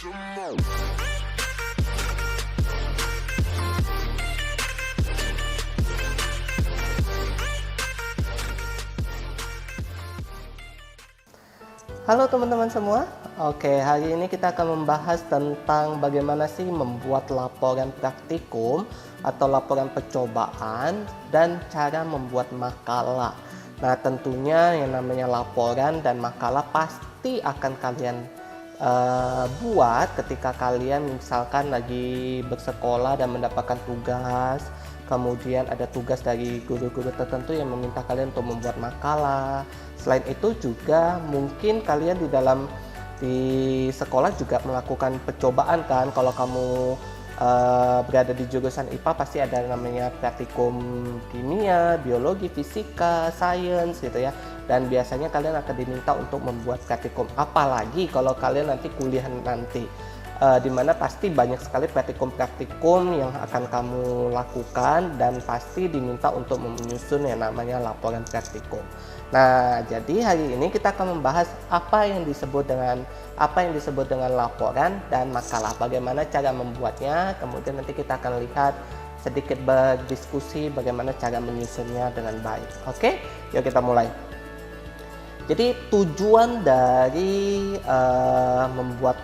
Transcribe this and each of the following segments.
Halo teman-teman semua. Oke, hari ini kita akan membahas tentang bagaimana sih membuat laporan praktikum atau laporan percobaan dan cara membuat makalah. Nah, tentunya yang namanya laporan dan makalah pasti akan kalian buat ketika kalian misalkan lagi bersekolah dan mendapatkan tugas. Kemudian ada tugas dari guru-guru tertentu yang meminta kalian untuk membuat makalah. Selain itu juga mungkin kalian di sekolah juga melakukan percobaan kan. Kalau kamu berada di jurusan IPA pasti ada namanya praktikum kimia, biologi, fisika, sains gitu ya. Dan biasanya kalian akan diminta untuk membuat praktikum. Apalagi kalau kalian nanti kuliah nanti. Dimana pasti banyak sekali praktikum-praktikum yang akan kamu lakukan dan pasti diminta untuk menyusun yang namanya laporan praktikum. Nah, jadi hari ini kita akan membahas apa yang disebut dengan laporan dan makalah, bagaimana cara membuatnya, kemudian nanti kita akan lihat sedikit berdiskusi bagaimana cara menyusunnya dengan baik. Oke, yuk kita mulai. Jadi tujuan dari membuat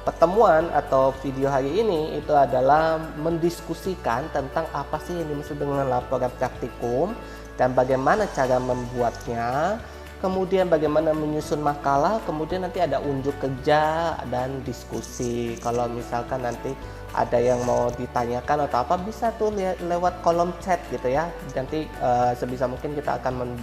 pertemuan atau video hari ini itu adalah mendiskusikan tentang apa sih yang dimaksud dengan laporan praktikum dan bagaimana cara membuatnya, kemudian bagaimana menyusun makalah, kemudian nanti ada unjuk kerja dan diskusi. Kalau misalkan nanti ada yang mau ditanyakan atau apa, bisa tuh lewat kolom chat gitu ya. Nanti sebisa mungkin kita akan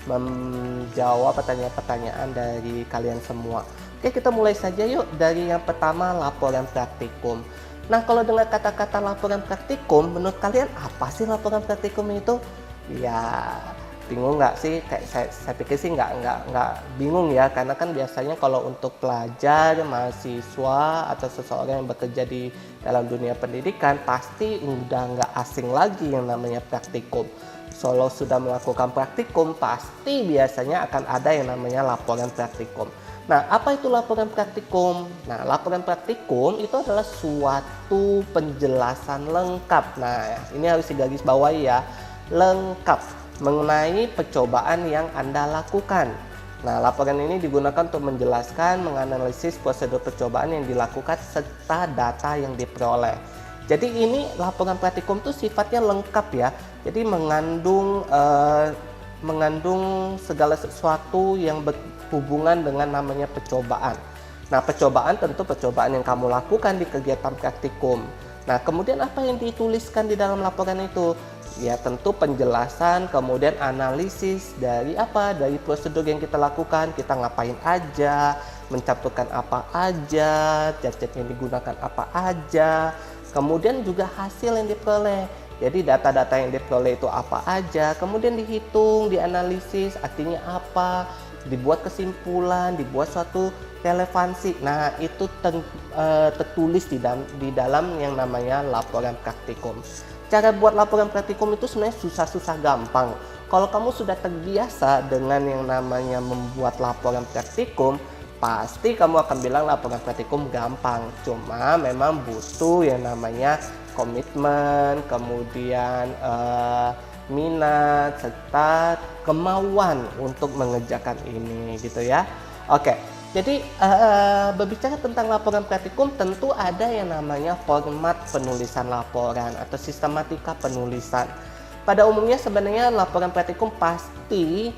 menjawab pertanyaan-pertanyaan dari kalian semua. Oke, kita mulai saja yuk dari yang pertama, laporan praktikum. Nah, kalau dengan kata-kata laporan praktikum, menurut kalian apa sih laporan praktikum itu? Ya, bingung nggak sih? Kayak saya pikir sih nggak bingung ya, karena kan biasanya kalau untuk pelajar, mahasiswa atau seseorang yang bekerja di dalam dunia pendidikan pasti udah nggak asing lagi yang namanya praktikum. Kalau sudah melakukan praktikum, pasti biasanya akan ada yang namanya laporan praktikum. Nah, apa itu laporan praktikum? Nah, laporan praktikum itu adalah suatu penjelasan lengkap. Nah, ini harus digarisbawahi ya, lengkap mengenai percobaan yang Anda lakukan. Nah, laporan ini digunakan untuk menjelaskan, menganalisis prosedur percobaan yang dilakukan serta data yang diperoleh. Jadi ini laporan praktikum itu sifatnya lengkap ya. Jadi mengandung segala sesuatu yang berhubungan dengan namanya percobaan. Nah, percobaan tentu percobaan yang kamu lakukan di kegiatan praktikum. Nah, kemudian apa yang dituliskan di dalam laporan itu? Ya, tentu penjelasan, kemudian analisis dari apa? Dari prosedur yang kita lakukan, kita ngapain aja, mencampurkan apa aja, zat-zat yang digunakan apa aja, kemudian juga hasil yang diperoleh. Jadi data-data yang diperoleh itu apa aja, kemudian dihitung, dianalisis, artinya apa, dibuat kesimpulan, dibuat suatu relevansi. Nah, itu tertulis di dalam yang namanya laporan praktikum. Cara buat laporan praktikum itu sebenarnya susah-susah gampang. Kalau kamu sudah terbiasa dengan yang namanya membuat laporan praktikum, pasti kamu akan bilang laporan praktikum gampang. Cuma memang butuh yang namanya komitmen, kemudian minat, serta kemauan untuk mengerjakan ini gitu ya. Oke, jadi berbicara tentang laporan praktikum tentu ada yang namanya format penulisan laporan atau sistematika penulisan. Pada umumnya sebenarnya laporan praktikum pasti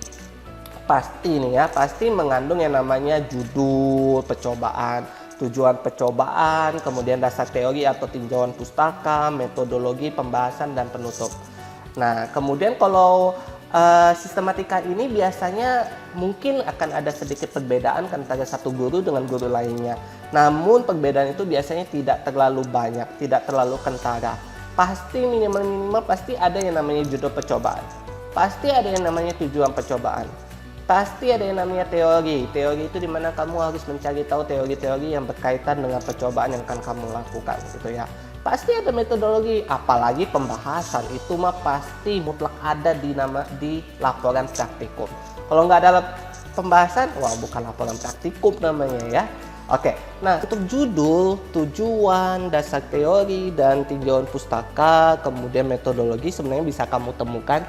mengandung yang namanya judul percobaan, tujuan percobaan, kemudian dasar teori atau tinjauan pustaka, metodologi pembahasan dan penutup. Nah, kemudian kalau sistematika ini biasanya mungkin akan ada sedikit perbedaan antara satu guru dengan guru lainnya. Namun perbedaan itu biasanya tidak terlalu banyak, tidak terlalu kentara. Pasti minimal pasti ada yang namanya judul percobaan. Pasti ada yang namanya tujuan percobaan. Pasti ada yang namanya teori. Teori itu dimana kamu harus mencari tahu teori-teori yang berkaitan dengan percobaan yang akan kamu lakukan gitu ya. Pasti ada metodologi, apalagi pembahasan itu mah pasti mutlak ada di laporan praktikum. Kalau nggak ada pembahasan, wah bukan laporan praktikum namanya ya. Oke, nah untuk judul, tujuan, dasar teori, dan tinjauan pustaka, kemudian metodologi sebenarnya bisa kamu temukan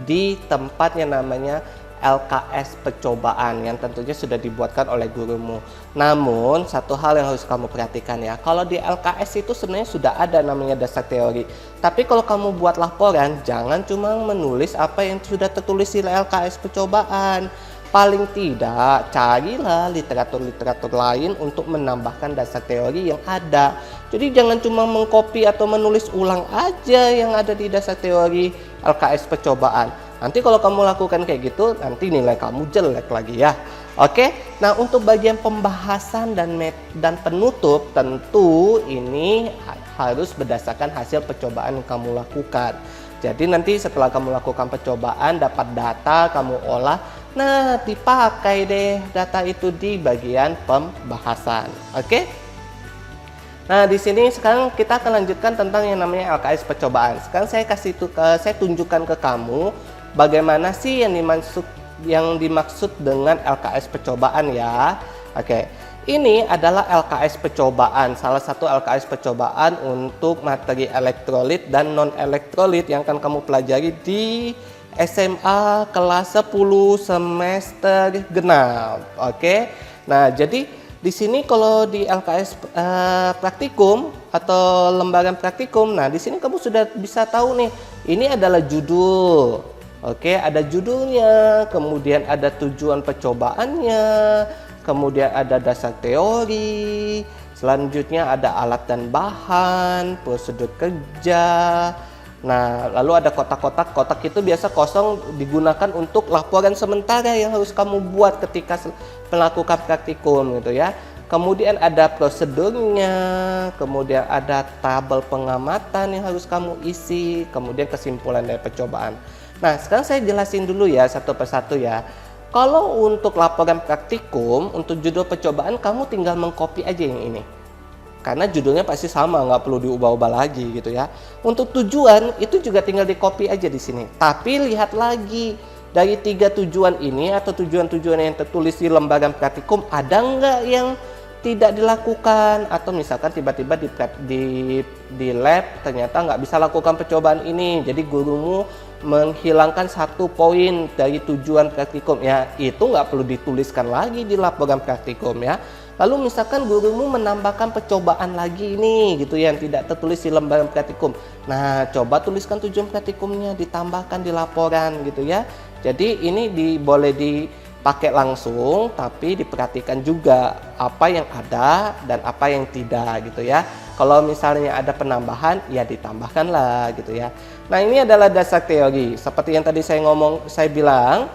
di tempat yang namanya LKS percobaan yang tentunya sudah dibuatkan oleh gurumu. Namun satu hal yang harus kamu perhatikan ya, kalau di LKS itu sebenarnya sudah ada namanya dasar teori. Tapi kalau kamu buat laporan, jangan cuma menulis apa yang sudah tertulis di LKS percobaan. Paling tidak, carilah literatur-literatur lain untuk menambahkan dasar teori yang ada. Jadi jangan cuma mengcopy atau menulis ulang aja yang ada di dasar teori LKS percobaan. Nanti kalau kamu lakukan kayak gitu, nanti nilai kamu jelek lagi ya. Oke, nah untuk bagian pembahasan dan penutup, tentu ini harus berdasarkan hasil percobaan yang kamu lakukan. Jadi nanti setelah kamu lakukan percobaan, dapat data, kamu olah, nah dipakai deh data itu di bagian pembahasan. Oke? Nah di sini sekarang kita akan lanjutkan tentang yang namanya LKS percobaan. Sekarang saya tunjukkan ke kamu bagaimana sih yang dimaksud dengan LKS percobaan ya. Oke. Ini adalah LKS percobaan, salah satu LKS percobaan untuk materi elektrolit dan non-elektrolit yang akan kamu pelajari di SMA kelas 10 semester genap. Oke. Nah, jadi di sini kalau di LKS praktikum atau lembaran praktikum, nah di sini kamu sudah bisa tahu nih, ini adalah judul. Oke, ada judulnya, kemudian ada tujuan percobaannya, kemudian ada dasar teori, selanjutnya ada alat dan bahan, prosedur kerja. Nah, lalu ada kotak-kotak. Kotak itu biasa kosong digunakan untuk laporan sementara yang harus kamu buat ketika melakukan praktikum gitu ya. Kemudian ada prosedurnya, kemudian ada tabel pengamatan yang harus kamu isi, kemudian kesimpulan dari percobaan. Nah, sekarang saya jelasin dulu ya satu persatu ya. Kalau untuk laporan praktikum, untuk judul percobaan kamu tinggal mengcopy aja yang ini. Karena judulnya pasti sama, nggak perlu diubah-ubah lagi gitu ya. Untuk tujuan itu juga tinggal di copy aja di sini. Tapi lihat lagi dari 3 tujuan ini atau tujuan-tujuan yang tertulis di lembaran praktikum ada nggak yang tidak dilakukan, atau misalkan tiba-tiba di lab ternyata nggak bisa lakukan percobaan ini, jadi gurumu menghilangkan 1 poin dari tujuan praktikum ya, itu nggak perlu dituliskan lagi di laporan praktikum ya. Lalu misalkan gurumu menambahkan percobaan lagi ini gitu yang tidak tertulis di lembaran praktikum, nah coba tuliskan tujuan praktikumnya, ditambahkan di laporan gitu ya. Jadi ini boleh dipakai langsung, tapi diperhatikan juga apa yang ada dan apa yang tidak gitu ya. Kalau misalnya ada penambahan, ya ditambahkan lah gitu ya. Nah ini adalah dasar teori. Seperti yang tadi saya bilang,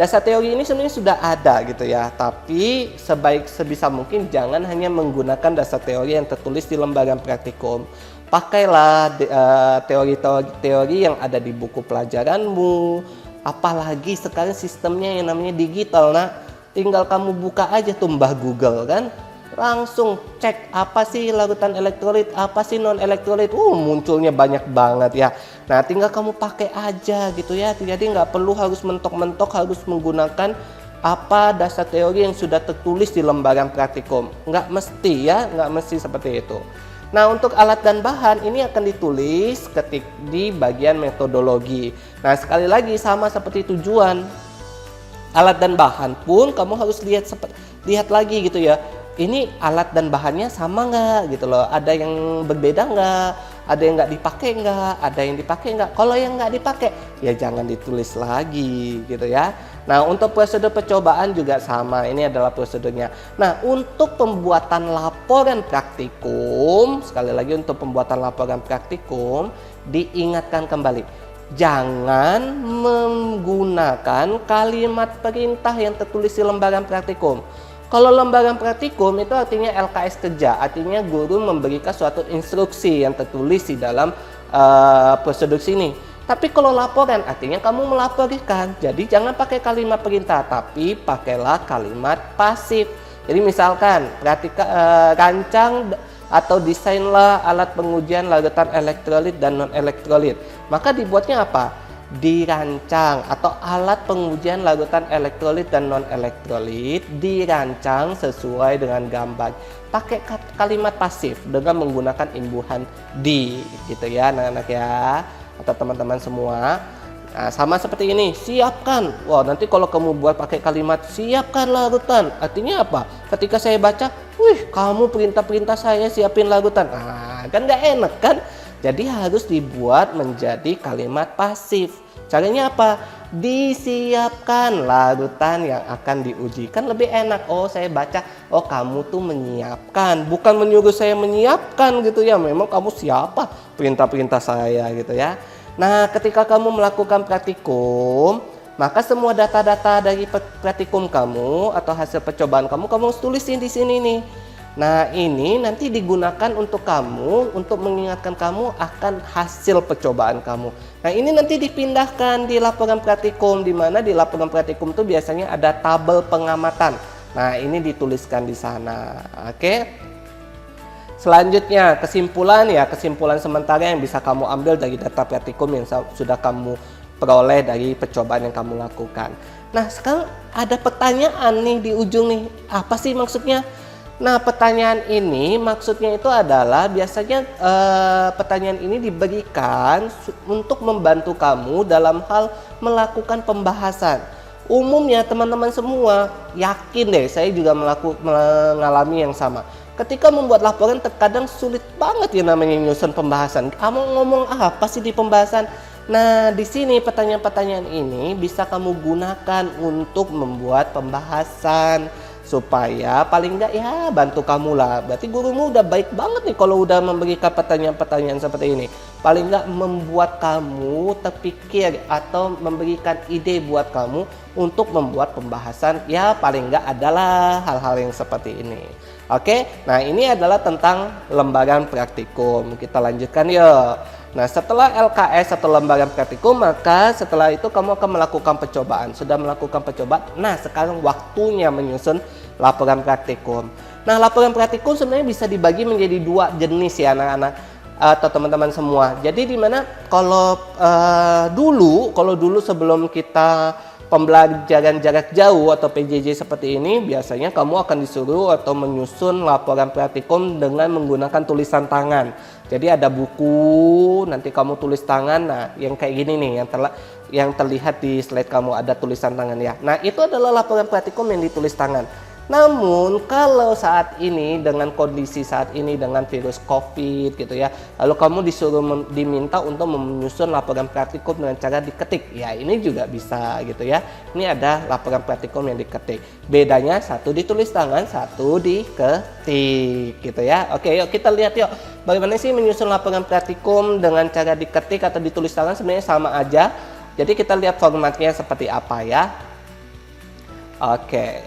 dasar teori ini sebenarnya sudah ada gitu ya. Tapi sebisa mungkin jangan hanya menggunakan dasar teori yang tertulis di lembaran praktikum. Pakailah teori-teori yang ada di buku pelajaranmu. Apalagi sekarang sistemnya yang namanya digital, nah tinggal kamu buka aja tuh Mbah Google kan, langsung cek apa sih larutan elektrolit, apa sih non elektrolit, munculnya banyak banget ya. Nah tinggal kamu pakai aja gitu ya, jadi nggak perlu harus mentok-mentok harus menggunakan apa dasar teori yang sudah tertulis di lembaran praktikum, nggak mesti ya, nggak mesti seperti itu. Nah untuk alat dan bahan ini akan ditulis di bagian metodologi. Nah sekali lagi sama seperti tujuan, alat dan bahan pun kamu harus lihat lagi gitu ya. Ini alat dan bahannya sama nggak gitu loh, ada yang berbeda nggak, ada yang nggak dipakai nggak, ada yang dipakai nggak. Kalau yang nggak dipakai ya jangan ditulis lagi gitu ya. Nah untuk prosedur percobaan juga sama, ini adalah prosedurnya. Nah untuk pembuatan laporan praktikum, sekali lagi untuk pembuatan laporan praktikum diingatkan kembali, jangan menggunakan kalimat perintah yang tertulis di lembaran praktikum. Kalau lembaran praktikum itu artinya LKS kerja, artinya guru memberikan suatu instruksi yang tertulis di dalam prosedur sini. Tapi kalau laporan artinya kamu melaporkan, jadi jangan pakai kalimat perintah, tapi pakailah kalimat pasif. Jadi misalkan rancang atau desainlah alat pengujian larutan elektrolit dan non elektrolit. Maka dibuatnya apa? dirancang atau alat pengujian larutan elektrolit dan non-elektrolit dirancang sesuai dengan gambar. Pakai kalimat pasif dengan menggunakan imbuhan di, gitu ya anak-anak ya, atau teman-teman semua. Nah, sama seperti ini, siapkan. Wah, nanti kalau kamu buat pakai kalimat siapkan larutan, artinya apa? Ketika saya baca, wih, kamu perintah-perintah saya siapin larutan. Nah, kan nggak enak kan? Jadi harus dibuat menjadi kalimat pasif. Caranya apa? Disiapkan larutan yang akan diuji. Kan lebih enak. Oh, saya baca, oh kamu tuh menyiapkan, bukan menyuruh saya menyiapkan gitu ya. Memang kamu siapa? Perintah-perintah saya gitu ya. Nah, ketika kamu melakukan praktikum, maka semua data-data dari praktikum kamu atau hasil percobaan kamu harus tulisin di sini nih. Nah, ini nanti digunakan untuk kamu, untuk mengingatkan kamu akan hasil percobaan kamu. Nah, ini nanti dipindahkan di laporan praktikum, di mana di laporan praktikum itu biasanya ada tabel pengamatan. Nah, ini dituliskan di sana. Oke. Selanjutnya, kesimpulan ya, kesimpulan sementara yang bisa kamu ambil dari data praktikum yang sudah kamu peroleh dari percobaan yang kamu lakukan. Nah, sekarang ada pertanyaan nih di ujung nih. Apa sih maksudnya? Nah, pertanyaan ini maksudnya itu adalah biasanya pertanyaan ini diberikan untuk membantu kamu dalam hal melakukan pembahasan. Umumnya teman-teman semua yakin deh, saya juga mengalami yang sama. Ketika membuat laporan terkadang sulit banget ya namanya nyusun pembahasan. Kamu ngomong apa sih di pembahasan? Nah, di sini pertanyaan-pertanyaan ini bisa kamu gunakan untuk membuat pembahasan. Supaya paling enggak ya bantu kamu lah. Berarti gurumu udah baik banget nih kalau udah memberikan pertanyaan-pertanyaan seperti ini. Paling enggak membuat kamu terpikir atau memberikan ide buat kamu untuk membuat pembahasan. Ya paling enggak adalah hal-hal yang seperti ini. Oke, nah ini adalah tentang lembaran praktikum. Kita lanjutkan yuk. Nah, setelah LKS atau lembaran praktikum, maka setelah itu kamu akan melakukan percobaan. Sudah melakukan percobaan, nah sekarang waktunya menyusun laporan praktikum. Nah, laporan praktikum sebenarnya bisa dibagi menjadi dua jenis ya anak-anak atau teman-teman semua. Jadi dimana kalau dulu sebelum kita pembelajaran jarak jauh atau PJJ seperti ini, biasanya kamu akan disuruh atau menyusun laporan praktikum dengan menggunakan tulisan tangan. Jadi ada buku, nanti kamu tulis tangan. Nah, yang kayak gini nih, yang terlihat di slide kamu ada tulisan tangan ya. Nah, itu adalah laporan praktikum yang ditulis tangan. Namun kalau saat ini dengan kondisi saat ini dengan virus COVID gitu ya, lalu kamu diminta untuk menyusun laporan praktikum dengan cara diketik. Ya, ini juga bisa gitu ya. Ini ada laporan praktikum yang diketik. Bedanya satu ditulis tangan, satu diketik gitu ya. Oke, yuk kita lihat yuk. Bagaimana sih menyusun laporan praktikum dengan cara diketik atau ditulis tangan? Sebenarnya sama aja. Jadi kita lihat formatnya seperti apa ya. Oke.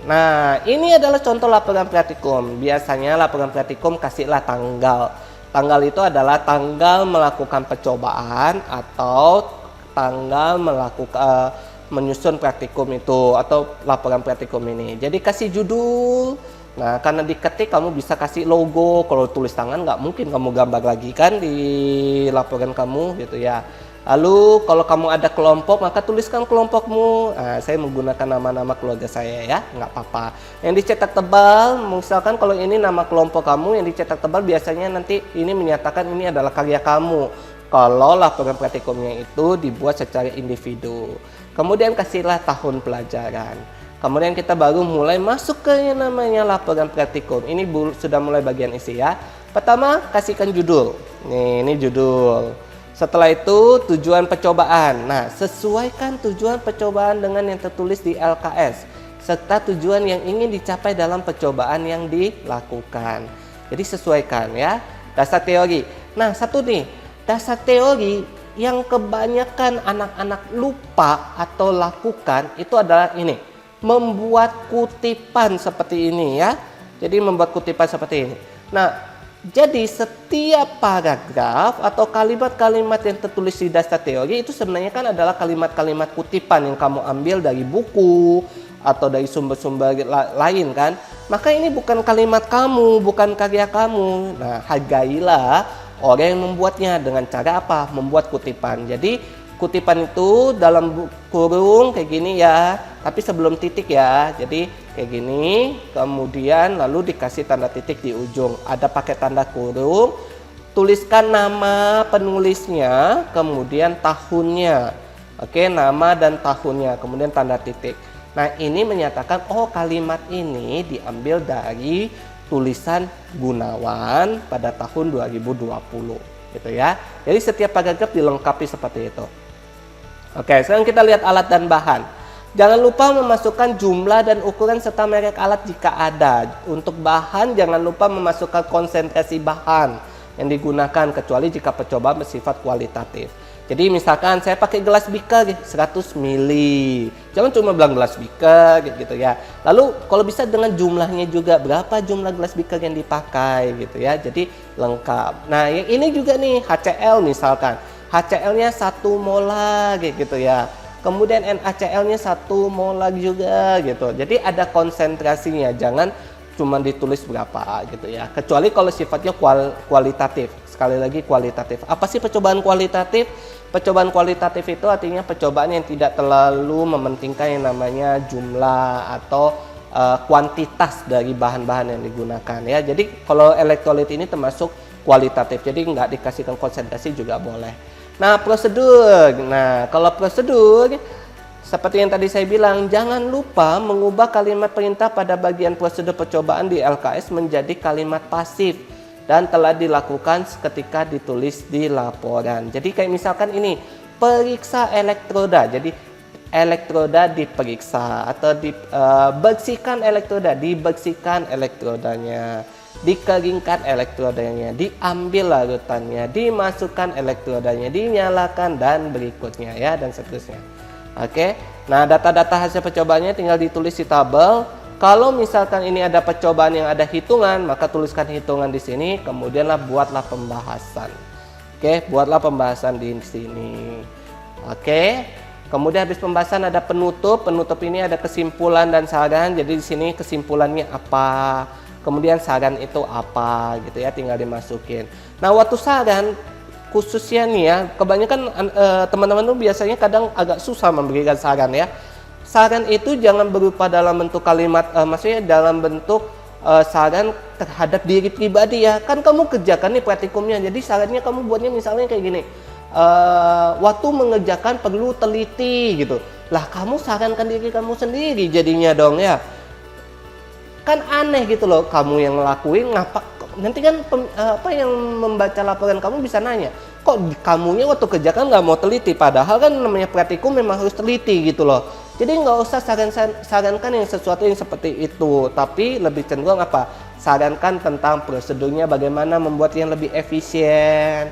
Nah, ini adalah contoh laporan praktikum. Biasanya laporan praktikum kasihlah tanggal. Tanggal itu adalah tanggal melakukan percobaan atau tanggal melakukan menyusun praktikum itu atau laporan praktikum ini. Jadi kasih judul. Nah, karena diketik kamu bisa kasih logo. Kalau tulis tangan nggak mungkin kamu gambar lagi kan di laporan kamu gitu ya. Lalu kalau kamu ada kelompok maka tuliskan kelompokmu. Nah, saya menggunakan nama-nama keluarga saya ya, nggak apa-apa. Yang dicetak tebal, misalkan kalau ini nama kelompok kamu yang dicetak tebal biasanya nanti ini menyatakan ini adalah karya kamu. Kalau laporan praktikumnya itu dibuat secara individu. Kemudian kasihlah tahun pelajaran. Kemudian kita baru mulai masuk ke yang namanya laporan praktikum. Ini sudah mulai bagian isi ya. Pertama kasihkan judul. Nih, ini judul. Setelah itu tujuan percobaan. Nah, sesuaikan tujuan percobaan dengan yang tertulis di LKS serta tujuan yang ingin dicapai dalam percobaan yang dilakukan. Jadi sesuaikan ya. Dasar teori. Nah, satu nih, dasar teori yang kebanyakan anak-anak lupa atau lakukan itu adalah ini. Membuat kutipan seperti ini ya. Jadi membuat kutipan seperti ini. Nah, jadi setiap paragraf atau kalimat-kalimat yang tertulis di dasar teori itu sebenarnya kan adalah kalimat-kalimat kutipan yang kamu ambil dari buku atau dari sumber-sumber lain kan. Maka ini bukan kalimat kamu, bukan karya kamu. Nah, hargailah orang yang membuatnya dengan cara apa? Membuat kutipan. Jadi kutipan itu dalam kurung kayak gini ya, tapi sebelum titik ya. Jadi kayak gini, kemudian lalu dikasih tanda titik di ujung. Ada pakai tanda kurung, tuliskan nama penulisnya, kemudian tahunnya. Oke, nama dan tahunnya, kemudian tanda titik. Nah, ini menyatakan oh kalimat ini diambil dari tulisan Gunawan pada tahun 2020 gitu ya. Jadi setiap paragraf dilengkapi seperti itu. Oke, sekarang kita lihat alat dan bahan. Jangan lupa memasukkan jumlah dan ukuran serta merek alat jika ada. Untuk bahan jangan lupa memasukkan konsentrasi bahan yang digunakan kecuali jika percobaan bersifat kualitatif. Jadi misalkan saya pakai gelas beaker 100 ml. Jangan cuma bilang gelas beaker gitu ya. Lalu kalau bisa dengan jumlahnya juga, berapa jumlah gelas beaker yang dipakai gitu ya. Jadi lengkap. Nah, yang ini juga nih HCl misalkan. HCl-nya 1 molar gitu ya. Kemudian NaCl-nya 1 molar juga gitu. Jadi ada konsentrasinya, jangan cuma ditulis berapa gitu ya. Kecuali kalau sifatnya kualitatif. Sekali lagi kualitatif. Apa sih percobaan kualitatif? Percobaan kualitatif itu artinya percobaan yang tidak terlalu mementingkan yang namanya jumlah atau kuantitas dari bahan-bahan yang digunakan ya. Jadi kalau elektrolit ini termasuk kualitatif. Jadi nggak dikasihkan konsentrasi juga boleh. Nah, prosedur. Nah, kalau prosedur seperti yang tadi saya bilang, jangan lupa mengubah kalimat perintah pada bagian prosedur percobaan di LKS menjadi kalimat pasif dan telah dilakukan ketika ditulis di laporan. Jadi kayak misalkan ini, periksa elektroda. Jadi elektroda diperiksa atau bersihkan elektroda, dibersihkan elektrodanya. Dikeringkan elektrodanya, diambil larutannya, dimasukkan elektrodanya, dinyalakan dan berikutnya ya, dan seterusnya. Oke. Nah, data-data hasil percobaannya tinggal ditulis di tabel. Kalau misalkan ini ada percobaan yang ada hitungan, maka tuliskan hitungan di sini, kemudianlah buatlah pembahasan. Oke, buatlah pembahasan di sini. Oke. Kemudian habis pembahasan ada penutup. Penutup ini ada kesimpulan dan saran. Jadi di sini kesimpulannya apa? Kemudian saran itu apa gitu ya, tinggal dimasukin. Nah, waktu saran khususnya nih ya, kebanyakan teman-teman tuh biasanya kadang agak susah memberikan saran ya. Saran itu jangan berupa dalam bentuk kalimat, maksudnya dalam bentuk saran terhadap diri pribadi ya. Kan kamu kerjakan nih praktikumnya, jadi sarannya kamu buatnya misalnya kayak gini. Waktu mengerjakan perlu teliti gitu. Lah, kamu sarankan diri kamu sendiri jadinya dong ya. Kan aneh gitu loh, kamu yang ngelakuin ngapa, nanti kan apa yang membaca laporan kamu bisa nanya, kok kamunya waktu kerja kan nggak mau teliti, padahal kan namanya praktikum memang harus teliti gitu loh. Jadi nggak usah sarankan yang sesuatu yang seperti itu, tapi lebih cenderung apa, sarankan tentang prosedurnya, bagaimana membuat yang lebih efisien,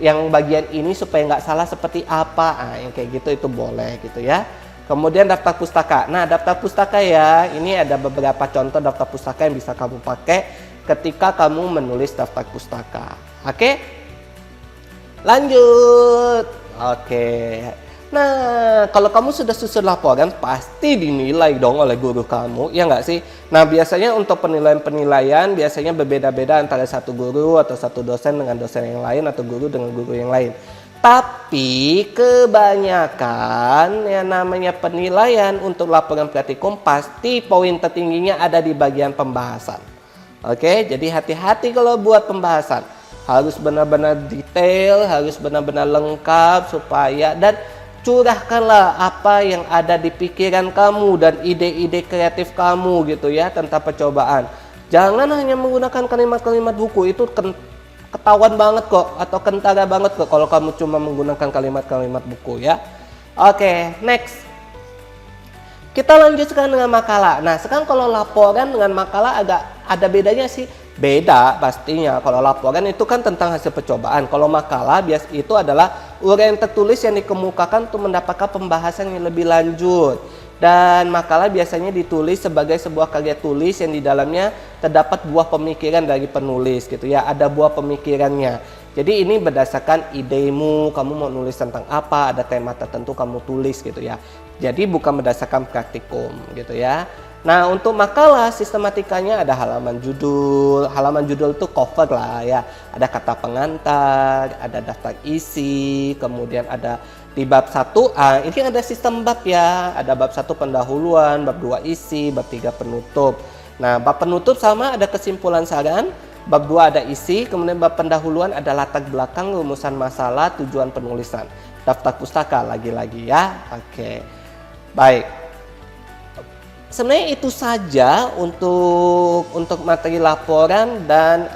yang bagian ini supaya nggak salah seperti apa, yang kayak gitu itu boleh gitu ya. Kemudian daftar pustaka. Nah, daftar pustaka ya, ini ada beberapa contoh daftar pustaka yang bisa kamu pakai ketika kamu menulis daftar pustaka. Oke? Lanjut. Oke. Nah, kalau kamu sudah susun laporan, pasti dinilai dong oleh guru kamu, ya nggak sih? Nah, biasanya untuk penilaian-penilaian biasanya berbeda-beda antara satu guru atau satu dosen dengan dosen yang lain atau guru dengan guru yang lain. Tapi kebanyakan yang namanya penilaian untuk laporan praktikum pasti poin tertingginya ada di bagian pembahasan. Oke, jadi hati-hati kalau buat pembahasan. Harus benar-benar detail, harus benar-benar lengkap supaya, dan curahkanlah apa yang ada di pikiran kamu dan ide-ide kreatif kamu gitu ya tentang percobaan. Jangan hanya menggunakan kalimat-kalimat buku, itu ketahuan banget kok atau kentara banget kok kalau kamu cuma menggunakan kalimat-kalimat buku ya. Oke, next. Kita lanjut sekarang dengan makalah. Nah, sekarang kalau laporan dengan makalah agak ada bedanya sih. Beda pastinya. Kalau laporan itu kan tentang hasil percobaan. Kalau makalah bias itu adalah uraian tertulis yang dikemukakan untuk mendapatkan pembahasan yang lebih lanjut. Dan makalah biasanya ditulis sebagai sebuah karya tulis yang di dalamnya terdapat buah pemikiran dari penulis gitu ya, ada buah pemikirannya. Jadi ini berdasarkan idemu, kamu mau nulis tentang apa, ada tema tertentu kamu tulis gitu ya. Jadi bukan berdasarkan praktikum gitu ya. Nah, untuk makalah sistematikanya ada halaman judul itu cover lah ya. Ada kata pengantar, ada daftar isi, kemudian ada Di bab 1, ini ada sistem bab ya. Ada bab 1 pendahuluan, bab 2 isi, bab 3 penutup. Nah, bab penutup sama ada kesimpulan saran, bab 2 ada isi, kemudian bab pendahuluan ada latar belakang, rumusan masalah, tujuan penulisan. Daftar pustaka lagi-lagi ya. Oke. Baik. Sebenarnya itu saja untuk materi laporan dan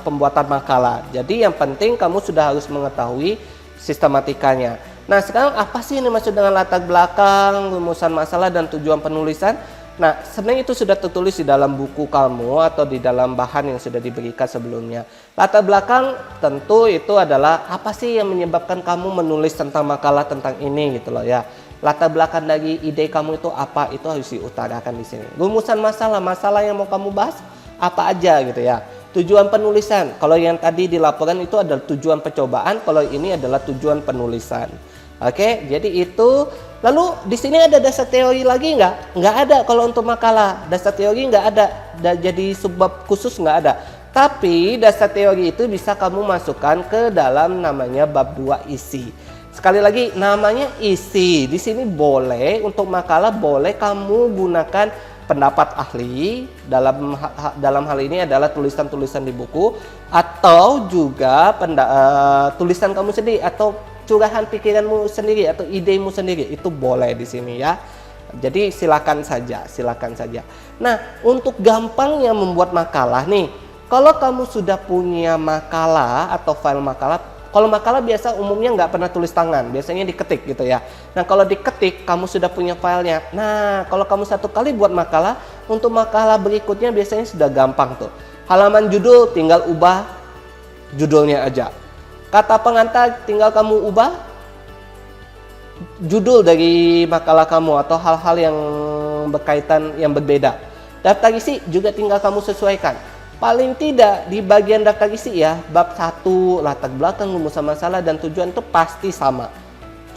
pembuatan makalah. Jadi yang penting kamu sudah harus mengetahui sistematikanya. Nah, sekarang apa sih yang dimaksud dengan latar belakang, rumusan masalah, dan tujuan penulisan? Nah, sebenarnya itu sudah tertulis di dalam buku kamu atau di dalam bahan yang sudah diberikan sebelumnya. Latar belakang tentu itu adalah apa sih yang menyebabkan kamu menulis tentang makalah tentang ini gitu loh ya. Latar belakang dari ide kamu itu apa, itu harus diutarakan di sini. Rumusan masalah yang mau kamu bahas apa aja gitu ya. Tujuan penulisan, kalau yang tadi di laporan itu adalah tujuan percobaan, kalau ini adalah tujuan penulisan. Oke, jadi itu. Lalu di sini ada dasar teori lagi nggak? Nggak ada kalau untuk makalah. Dasar teori nggak ada. Jadi subbab khusus nggak ada. Tapi dasar teori itu bisa kamu masukkan ke dalam namanya bab 2 isi. Sekali lagi namanya isi. Di sini boleh untuk makalah boleh kamu gunakan pendapat ahli, dalam hal ini adalah tulisan-tulisan di buku atau juga tulisan kamu sendiri atau curahan pikiranmu sendiri atau idemu sendiri, itu boleh di sini ya. Jadi silakan saja. Nah, untuk gampangnya membuat makalah nih, kalau kamu sudah punya makalah atau file makalah, kalau makalah biasa umumnya nggak pernah tulis tangan, biasanya diketik gitu ya. Nah, kalau diketik kamu sudah punya filenya. Nah, kalau kamu satu kali buat makalah, untuk makalah berikutnya biasanya sudah gampang tuh. Halaman judul tinggal ubah judulnya aja. Kata pengantar tinggal kamu ubah judul dari makalah kamu atau hal-hal yang berkaitan yang berbeda. Daftar isi juga tinggal kamu sesuaikan. Paling tidak di bagian daftar isi ya, bab 1 latar belakang, rumusan masalah, dan tujuan itu pasti sama.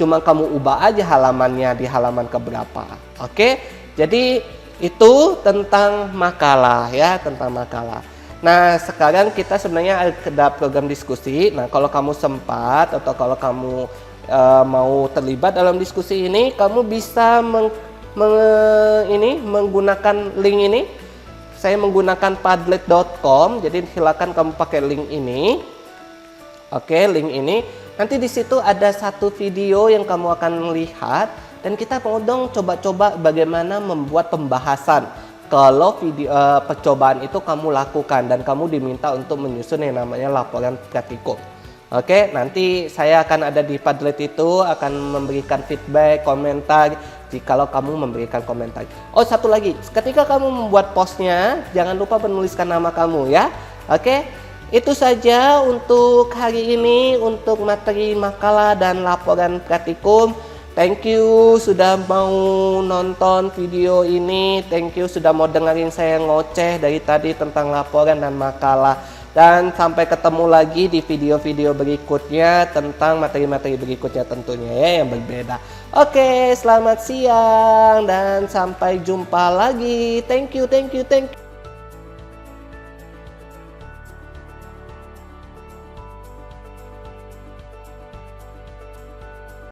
Cuma kamu ubah aja halamannya di halaman keberapa. Oke? Jadi itu tentang makalah ya, tentang makalah. Nah, sekarang kita sebenarnya ada program diskusi. Nah, kalau kamu sempat atau kalau kamu mau terlibat dalam diskusi ini, kamu bisa menggunakan link ini. Saya menggunakan padlet.com, jadi silakan kamu pakai link ini. Oke, link ini. Nanti di situ ada satu video yang kamu akan lihat dan kita mau dong coba-coba bagaimana membuat pembahasan. Kalau video percobaan itu kamu lakukan dan kamu diminta untuk menyusun yang namanya laporan praktikum. Oke, nanti saya akan ada di Padlet itu akan memberikan feedback, komentar jikalau kamu memberikan komentar. Oh, satu lagi, ketika kamu membuat postnya jangan lupa menuliskan nama kamu ya. Oke, itu saja untuk hari ini untuk materi makalah dan laporan praktikum. Thank you sudah mau nonton video ini. Thank you sudah mau dengerin saya ngoceh dari tadi tentang laporan dan makalah. Dan sampai ketemu lagi di video-video berikutnya tentang materi-materi berikutnya tentunya ya yang berbeda. Oke, selamat siang dan sampai jumpa lagi. Thank you.